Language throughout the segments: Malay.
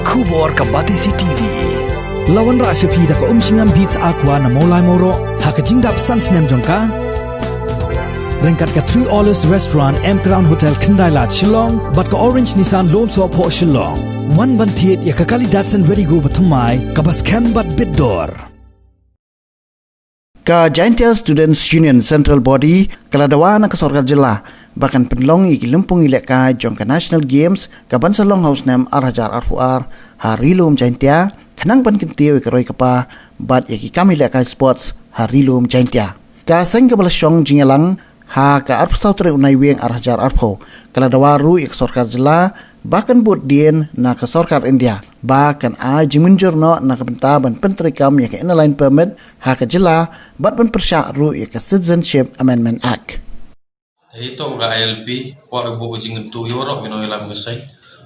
Kubor ka Batisi TV. Lawan ra sepi da ka singam beats aqua na molai moro ha ka jingdap sans nem jongka. Rengkat ka 3 Olives Restaurant M Crown Hotel Kendai Lat Shillong bat ka Orange Nissan Lone So Po Shillong. One ban thiet ya ka kali Datsun Ready Go bathamai ka bas kem bat bidor. Ka Jaintia Students Union Central Body kaladawana ka Sorkar Jilla bahkan penlong iki lempung ilek ka jong ka National Games ka Bansa Long House nem Arhajar Arfuar harilum Jaintia kanang ban kintiwe ka roy kapa bat iki kami ilek ka sports harilum Jaintia ka seng ka balasyong jingelang ha ka arpsautre unai weng Arhajar Arfo kaladawaru ik Sorkar Jilla bahkan buat dien na ka Sorkar India bahkan a jimunjur no na ka bentaban pentrikam ya ka inline permit ha ka Jilla bat ban persyak ru ya ka Citizenship Amendment Act. Ito ga ILP kwa ibu ujing tu yorok bino ilam ngesai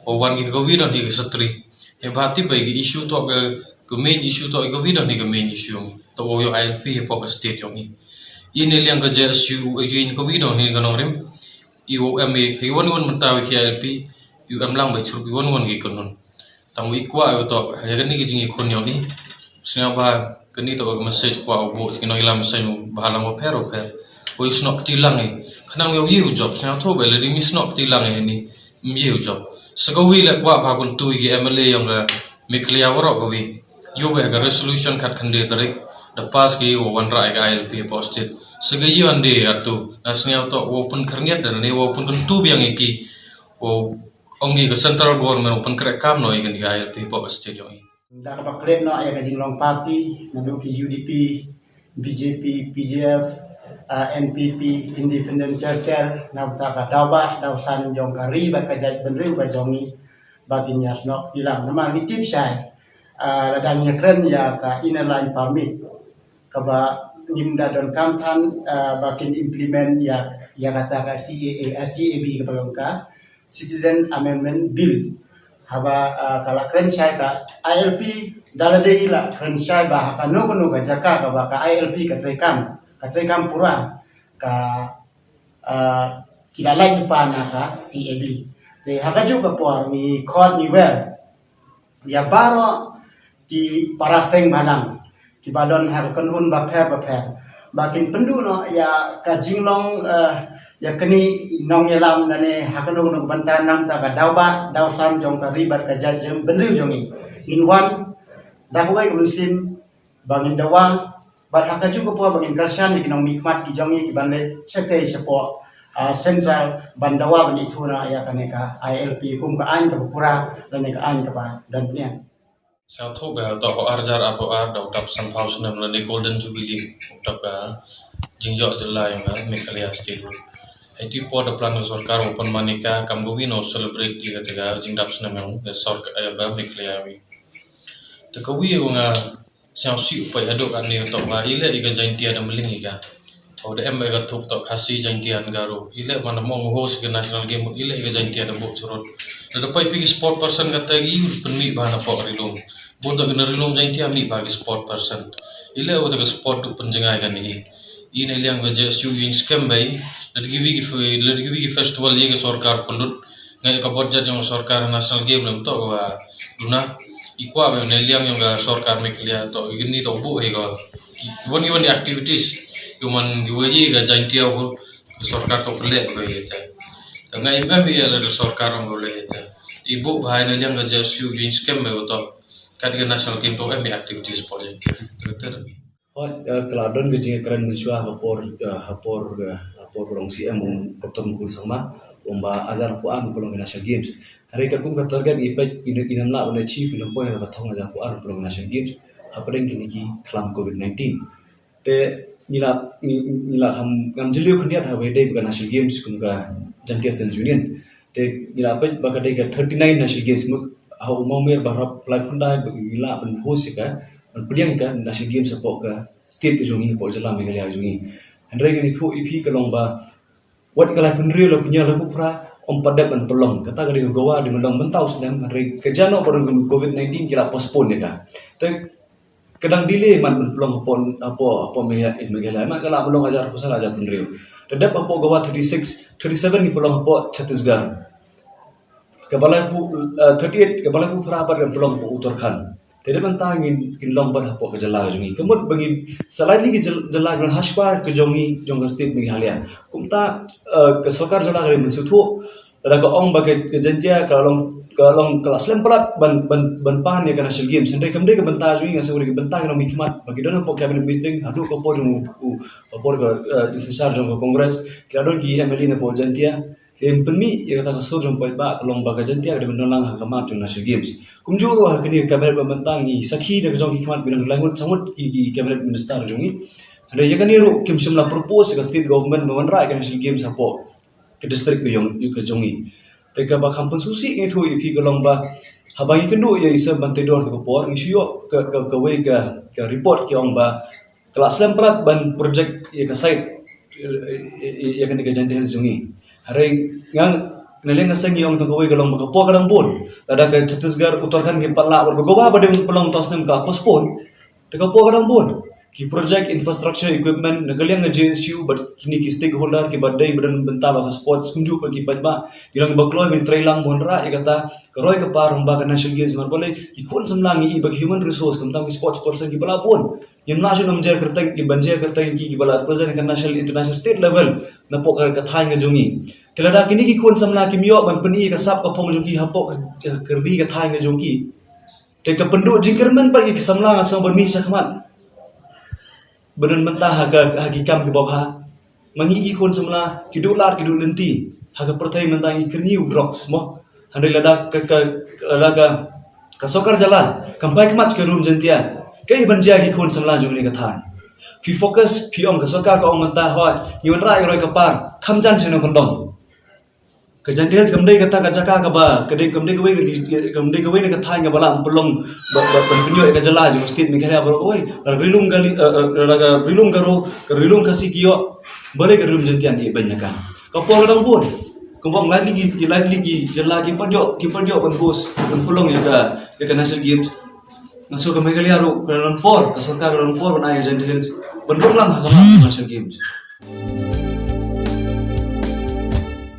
o wan gi gawidon di setri e bati bagi issue to ke main issue to gawidon di ke main issue to yo ILP po state yong ini liang ga JSU yin gawidon ni ganorem IOM he won mentawi ki ILP UM lang ba chur won gi konon tamu ikwa to ya gani gi jing ikon yong ni snya ba kani to message kwa obo kino ilam sai bahala mo pero o isnok tilang kanang yo job snya to bele di misnok tilang ni yo job sagawi le kwa pa kun tu gi MLA yang ga miklia woro gawi yo be ga resolution khat khande tarik the pass gi o wan rai ga ILP posted sagayi ande atu asnya to open kharniat dan ne open kun tu biang iki o ongi ga central government open krek kam no igen ga ILP posted yo da ka klet no ya ga jinglong party naduki UDP BJP PDF NPP Independent Charter nabta ka dawa dausan jong kari ba ka jaj benriu ba jongi batin yasnok tilang nama ni tip sai ladang ya kren ya ka inner line permit ka ba nimda don kamtan bakin implement ya kata ka CAB ka ka Citizen Amendment Bill haba kala kren sai ka ILP dalade ila kren sai ba ka no ka jaka ka ba ka ILP ka trekam pura ka kilalay pa na ka CAB te hakaju ka por ni khod ni ver ya baro ki paraseng balang ki badon har kanhun ba pher bakin pendu no ya ka jinglong ya keni nong yelam nane hakanu no bantan nam ta ka dauba dausan jong ka ribat ka jajem benriu jongi in one dakwai kumsim bangin dawa bat hakaju ko po bangin karsan ni kinong mikmat ki jongi ki banle sete sepo central bandawa bani thuna ya kaneka ILP kum ka an ka pura dan ka an ka pa dan nian sa tho ba to Arhajar Arfuar da tap san house nam la golden jubilee tap jingyo jilla yang mekalia state itu po da plan sarkar open manika kam govino celebrate di kataga jingdap snam yang sarkar ba mekalia wi to kawi nga siang si upai hadok an ni tok ba ile iga Jaintia da melingi ka o da emba ga thuk tok khasi Jaintia garo ile mana mong host ke national game ile iga Jaintia da bok churot da pai pi sport person ka tagi penmi ba na po rilum bodo ina rilum Jaintia mi ba sport person ile o da sport tu penjengai kan ni ini liang ga JSU in scam bai ladgi ki festival ye ga sarkar pulut ngai ka budget yang sarkar national game lam to wa duna ikwa be ne liang yang ga sarkar meklia to gini to bu he ga given activities human giwe ga Jaintia ho sarkar to pele ko yeta ngai be ya la sarkar ngole yeta ibu bhai ne liang ga JSU in scam me to kad ga national game to be activities project Keladon gejing keren mensua hapor rong CM Dr. Mukul Sama umba azar puan pelong National Games hari kadung katargan ipai inam la oleh chief inam poin ka thong azar puan pelong National Games hapadeng kini ki kelam COVID-19 te nila ham jeliu kendiat ha wede bukan National Games kun ka Jaintia Students Union te nila pai bakade ka 39 National Games muk ha umamer barap play phundai nila ben host ka pediang ka National Games support ka state jongi pol jala megalia jongi andre kan itu IP kalong ba wat kala penri lo punya lagu pra padap dan pelong kata gadi gowa di melong mentau senam andre kejano pada COVID-19 kira postpone ka te kadang delay man pelong pon apa megalia mak kala melong ajar pasal ajar penri dadap apa gowa 37 ni pelong apa Chhattisgarh Kepala ku 38 kepala ku perapat dan pelong pu Uttarakhand. Tidak mentangin long ban hapo ke jala jongi. Kemud bagi selain lagi jala dengan hashbar ke jongi jongga state bagi halian. Kumta ke sokar jala kali mensutu. Ada ke ong bagi kejentia kalau kelas lemprat ban pan ya kana National Games. Hendak kemde ke bentar jongi ngasa ke bentar kana mikmat bagi dona po cabinet meeting hadu ko po jong po ke sesar jong kongres. Kladon ki MLA na po jentia. Yang penmi ia kata kasur jumpai ba kelong baga jentia ada menolong hakamat jong National Games. Kumjuru ha kini kabinet pembentangi sakhi de jong hikmat binang langut samut ki kabinet minister jongi. Ada ya kani ru kim simla propose ke state government memenrai ke National Games apo ke district ke jongi. Teka ba kampung susi itu ipi kelong ba habangi kendu ya isa bantai dor ke por ngisiyo ke report ke ong ba kelas lemprat ban project ya ke site ya kan ke jentia jongi. Hari yang nalenga sangi ong tangkawai galong magapo kadang pun ada ke Chhattisgarh Uttarakhand ke patla bergowa badeng pelong tosnem ka postpone teka po kadang pun ki project infrastructure equipment nagaliang na JSU but kini ki stakeholder ki badai badan bentaba ka sports kunju pa ki padba ilang bakloy min trailang monra ikata karoy ka par humba ka National Games marbole ikon samlangi ibag human resource kamtang ki sports person ki bala pun yang national manager kerteng ki banjer kerteng ki bala present ka national international state level na po ka thai nga jongi tilada kini ki kun samla ki myo ban peni ka sap ka pong jongi hapo kerbi ka thai nga jongi te ka pendu jingkerman pa ki samla nga sa bermi sa kaman benar mentah haga kam ke bawah mangi ikon semula kiduk lenti haga pertai mentang ikerniu drox mo handai lada ke sokar jala kampai kemat ke room jentia ke banja ikon semula jongni kathan fi focus fi om ke sokar ka om mentah hot yuan rai roi kapar khamjan cheno kondom ke jentia kamdai kata ka jaka ka ba ke kamdai ka wei ka thai ka bala pelong penyo ka jala jo state me khala bro oi rilung kasi kiyo boleh ke room jentia ni banyakan ka por kadang pun kumbang lagi jala ki padyo bos pelong ya ka National Games masuk ke Meghalaya ro ka por ka sarkar ron por ban ay jentia benrong lang hakama National Games